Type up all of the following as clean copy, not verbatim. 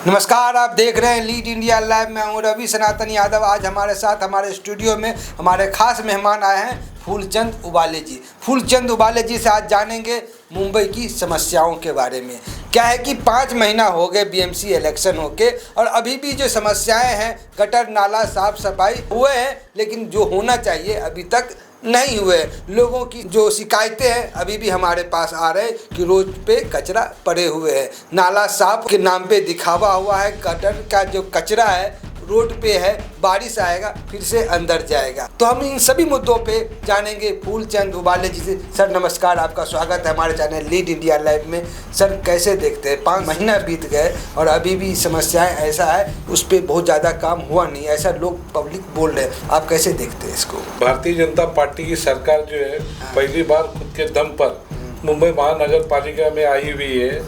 नमस्कार, आप देख रहे हैं लीड इंडिया लाइव। मैं हूं रवि सनातन यादव। आज हमारे साथ हमारे स्टूडियो में हमारे खास मेहमान आए हैं फूलचंद उबाले जी। फूलचंद उबाले जी से आज जानेंगे मुंबई की समस्याओं के बारे में। क्या है कि 5 महीना हो गए बीएमसी इलेक्शन होके और अभी भी जो समस्याएं हैं, गटर नाला साफ सफाई हुए हैं, लेकिन जो होना चाहिए अभी तक नहीं हुए। लोगों की जो शिकायतें हैं अभी भी हमारे पास आ रहे हैं कि रोड पे कचरा पड़े हुए हैं, नाला साफ के नाम पे दिखावा हुआ है, गटर का जो कचरा है रोड पे है, बारिश आएगा फिर से अंदर जाएगा। तो हम इन सभी मुद्दों पे जानेंगे फूलचंद उबाले जी से। सर नमस्कार, आपका स्वागत है हमारे चैनल लीड इंडिया लाइव में। सर कैसे देखते हैं 5 महीना बीत गए और अभी भी समस्याएं ऐसा है, उस पर बहुत ज़्यादा काम हुआ नहीं, ऐसा लोग पब्लिक बोल रहे हैं, आप कैसे देखते हैं इसको? भारतीय जनता पार्टी की सरकार जो है पहली बार खुद के दम पर मुंबई महानगर पालिका में आई हुई है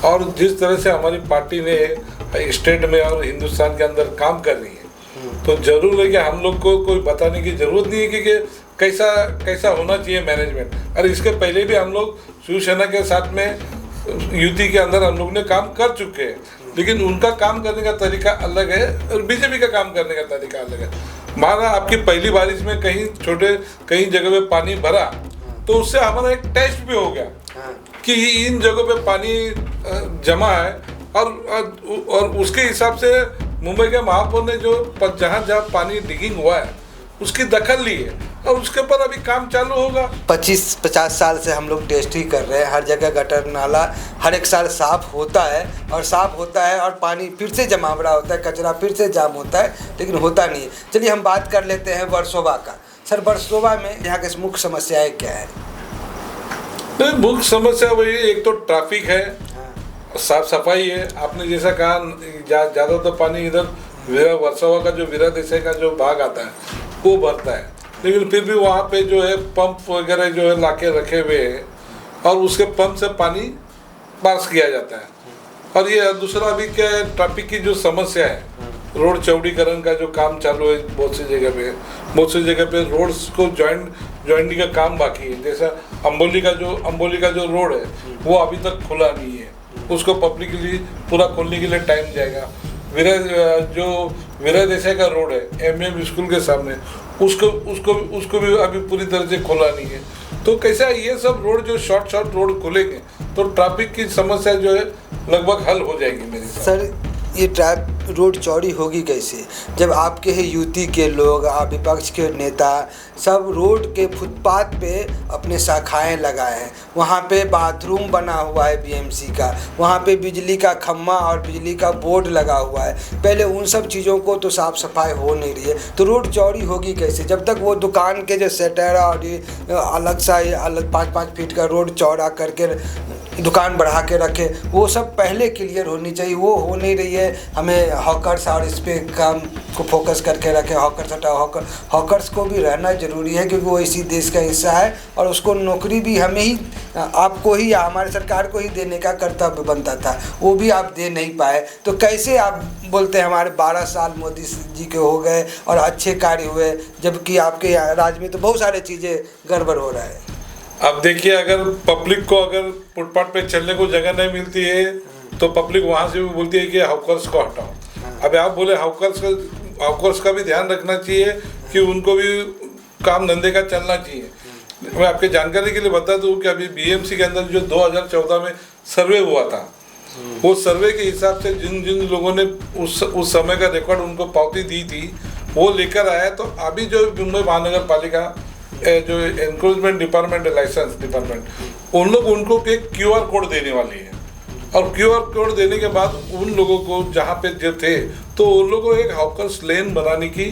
और जिस तरह से हमारी पार्टी ने स्टेट में और हिंदुस्तान के अंदर काम कर रही है, तो जरूर है कि हम लोग को कोई बताने की जरूरत नहीं है कि कैसा कैसा होना चाहिए मैनेजमेंट। और इसके पहले भी हम लोग शिवसेना के साथ में युति के अंदर हम लोग ने काम कर चुके हैं, लेकिन उनका काम करने का तरीका अलग है और बीजेपी का काम करने का तरीका अलग है। माना आपकी पहली बारिश में कहीं जगह पे पानी भरा तो उससे हमारा एक टेस्ट भी हो गया कि इन जगहों पे पानी जमा है और उसके हिसाब से मुंबई के महापौर ने जो जहाँ पानी डिगिंग हुआ है उसकी दखल ली है और उसके ऊपर अभी काम चालू होगा। 25-50 साल से हम लोग टेस्ट ही कर रहे हैं, हर जगह गटर नाला हर एक साल साफ होता है और पानी फिर से जमावड़ा होता है, कचरा फिर से जाम होता है, लेकिन होता नहीं है। चलिए हम बात कर लेते हैं वर्सोवा का। सर वर्सोवा में यहाँ की मुख्य समस्याएं क्या है? मुख्य समस्या वही, एक तो ट्रैफिक है, साफ सफाई है। आपने जैसा कहा ज़्यादातर पानी इधर वर्सोवा का जो वीरा देसाई का जो भाग आता है वो भरता है, लेकिन फिर भी वहाँ पे जो है पंप वगैरह जो है लाके रखे हुए हैं और उसके पंप से पानी पास किया जाता है। और ये दूसरा अभी क्या है, ट्रैफिक की जो समस्या है, रोड चौड़ीकरण का जो काम चालू है बहुत सी जगह पे रोड्स को ज्वाइंटिंग का काम बाकी है। जैसा अंबोली का जो रोड है वो अभी तक खुला नहीं है, उसको पब्लिकली पूरा खोलने के लिए टाइम जाएगा। वीरा देसाई का रोड है एमएम स्कूल के सामने, उसको भी अभी पूरी तरह से खोला नहीं है। तो कैसा ये सब रोड जो शॉर्ट रोड खुलेंगे तो ट्रैफिक की समस्या जो है लगभग हल हो जाएगी मेरे हिसाब। सर ये रोड चौड़ी होगी कैसे जब आपके ही यूटी के लोग, विपक्ष के नेता सब रोड के फुटपाथ पे अपने शाखाएं लगाए हैं, वहाँ पे बाथरूम बना हुआ है बीएमसी का, वहाँ पे बिजली का खम्मा और बिजली का बोर्ड लगा हुआ है। पहले उन सब चीज़ों को तो साफ़ सफाई हो नहीं रही है, तो रोड चौड़ी होगी कैसे जब तक वो दुकान के जो शटर और अलग 5-5 फीट का रोड चौड़ा करके दुकान बढ़ा के रखे, वो सब पहले क्लियर होनी चाहिए, वो हो नहीं रही है। हमें हॉकर्स और इस पे काम को फोकस करके रखे, हॉकर्स को भी रहना ज़रूरी है क्योंकि वो इसी देश का हिस्सा है और उसको नौकरी भी हमें ही, आपको ही या हमारे सरकार को ही देने का कर्तव्य बनता था, वो भी आप दे नहीं पाए। तो कैसे आप बोलते हैं हमारे 12 साल मोदी जी के हो गए और अच्छे कार्य हुए, जबकि आपके राज्य में तो बहुत सारी चीज़ें गड़बड़ हो रहा है। अब देखिए, अगर पब्लिक को अगर फुटपाथ पे चलने को जगह नहीं मिलती है तो पब्लिक वहाँ से भी बोलती है कि हॉकर्स को हटाओ। अब आप बोले हॉकर्स का भी ध्यान रखना चाहिए कि उनको भी काम धंधे का चलना चाहिए। मैं आपके जानकारी के लिए बता दूं कि अभी बीएमसी के अंदर जो 2014 में सर्वे हुआ था, वो सर्वे के हिसाब से जिन लोगों ने उस समय का रिकॉर्ड उनको पावती दी थी वो लेकर आया। तो अभी जो मुंबई महानगर पालिका जो एनक्रोचमेंट डिपार्टमेंट, लाइसेंस डिपार्टमेंट, उन लोग उनको एक QR कोड देने वाली है और QR कोड देने के बाद उन लोगों को जहाँ पे जो थे तो उन लोगों को एक हॉकर्स लेन बनाने की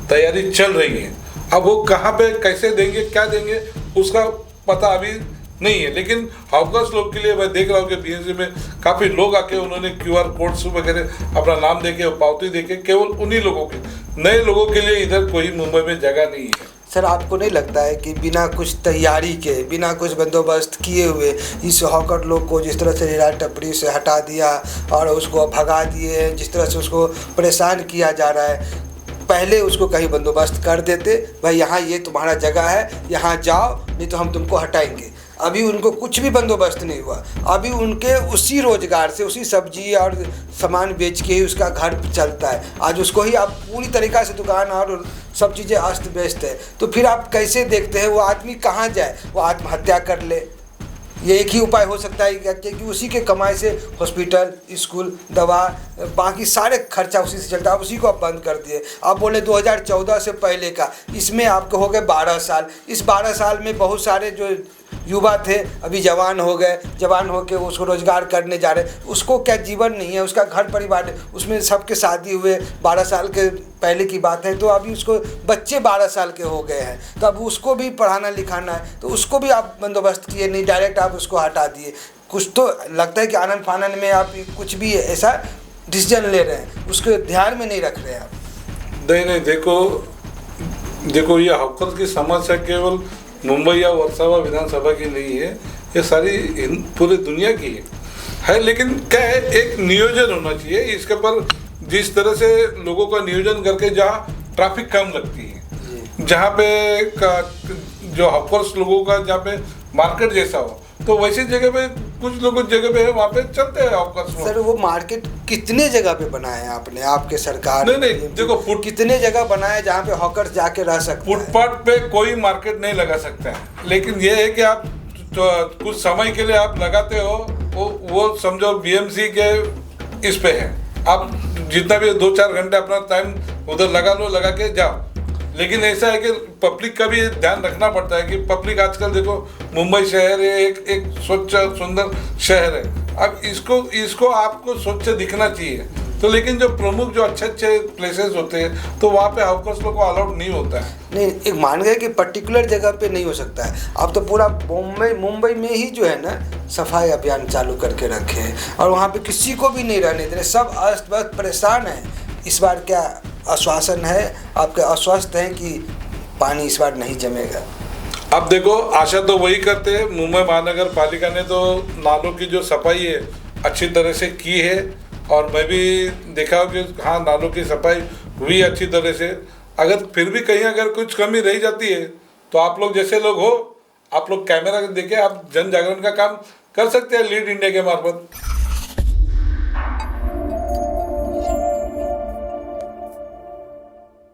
तैयारी चल रही है। अब वो कहाँ पे कैसे देंगे, क्या देंगे, उसका पता अभी नहीं है, लेकिन हॉकर्स लोग के लिए मैं देख रहा हूँ कि बीएमसी में काफ़ी लोग आके उन्होंने QR कोड्स वगैरह अपना नाम देके पावती देके, केवल उन्हीं लोगों के, नए लोगों के लिए इधर कोई मुंबई में जगह नहीं है। सर आपको नहीं लगता है कि बिना कुछ तैयारी के, बिना कुछ बंदोबस्त किए हुए इस हॉकर लोग को जिस तरह से रेरा टपरी से हटा दिया और उसको भगा दिए, जिस तरह से उसको परेशान किया जा रहा है, पहले उसको कहीं बंदोबस्त कर देते, भाई यहाँ ये तुम्हारा जगह है, यहाँ जाओ, नहीं तो हम तुमको हटाएंगे। अभी उनको कुछ भी बंदोबस्त नहीं हुआ। अभी उनके उसी रोजगार से, उसी सब्जी और सामान बेच के ही उसका घर चलता है। आज उसको ही आप पूरी तरीक़ा से दुकान और सब चीज़ें अस्त व्यस्त है, तो फिर आप कैसे देखते हैं वो आदमी कहाँ जाए? वो आत्महत्या कर ले। ये एक ही उपाय हो सकता है कि उसी के कमाई से हॉस्पिटल, स्कूल, दवा, बाकी सारे खर्चा उसी से चलता है। आप उसी को आप बंद कर दिए। आप बोले 2014 से पहले का, इसमें आपको हो गए 12 साल। इस 12 साल में बहुत सारे जो युवा थे अभी जवान हो गए, जवान होकर उसको रोजगार करने जा रहे। उसको क्या जीवन नहीं है, उसका घर परिवार है, उसमें सबके शादी हुए 12 साल के पहले की बात है, तो अभी उसको बच्चे 12 साल के हो गए हैं, तो अब उसको भी पढ़ाना लिखाना है, तो उसको भी आप बंदोबस्त किए नहीं, डायरेक्ट आप उसको हटा दिए। कुछ तो लगता है कि आनन फानन में आप कुछ भी ऐसा डिसीजन ले रहे हैं, उसको ध्यान में नहीं रख रहे हैं आप। नहीं, देखो ये हॉकर्स की समस्या केवल मुंबई या वर्सोवा विधानसभा की नहीं है, ये सारी पूरी दुनिया की है। लेकिन क्या है, एक नियोजन होना चाहिए इसके पर। जिस तरह से लोगों का नियोजन करके जहाँ ट्रैफिक कम लगती है, जहाँ पे जो हॉकर्स लोगों का जहाँ पे मार्केट जैसा हो, तो वैसी जगह पे कुछ लोग जगह पे है वहाँ पे चलते हैं हॉकर्स। सर वो मार्केट कितने जगह पे बनाए हैं आपने, आपके सरकार? नहीं, देखो कितने जगह बनाए जहाँ पे हॉकर्स जाके रह सकते हैं? फुटपाथ पे कोई मार्केट नहीं लगा सकता है, लेकिन ये है कि आप तो कुछ समय के लिए आप लगाते हो, वो समझो बीएमसी के इस पे है, आप जितना भी 2-4 घंटे अपना टाइम उधर लगा के जाओ। लेकिन ऐसा है कि पब्लिक का भी ध्यान रखना पड़ता है कि पब्लिक आजकल देखो मुंबई शहर है, एक स्वच्छ सुंदर शहर है। अब इसको आपको स्वच्छ दिखना चाहिए, तो लेकिन जो प्रमुख जो अच्छे प्लेसेस होते हैं तो वहाँ पे हॉकर्स लोग को अलाउड नहीं होता है। नहीं, एक मान गए कि पर्टिकुलर जगह पे नहीं हो सकता है। अब तो पूरा मुंबई में ही जो है ना सफाई अभियान चालू करके रखे हैं और वहाँ पे किसी को भी नहीं रहने दे रहे, सब अस्त व्यस्त परेशान है। इस बार क्या आश्वासन है आपके, आश्वस्त हैं कि पानी इस बार नहीं जमेगा? अब देखो, आशा तो वही करते हैं। मुंबई महानगर पालिका ने तो नालों की जो सफाई है अच्छी तरह से की है, और मैं भी देखा हूँ कि हाँ नालों की सफाई हुई अच्छी तरह से। अगर फिर भी कहीं अगर कुछ कमी रह जाती है तो आप लोग जैसे लोग हो, आप लोग कैमरा देके आप जन जागरण का काम कर सकते हैं लीड इंडिया के मार्फत।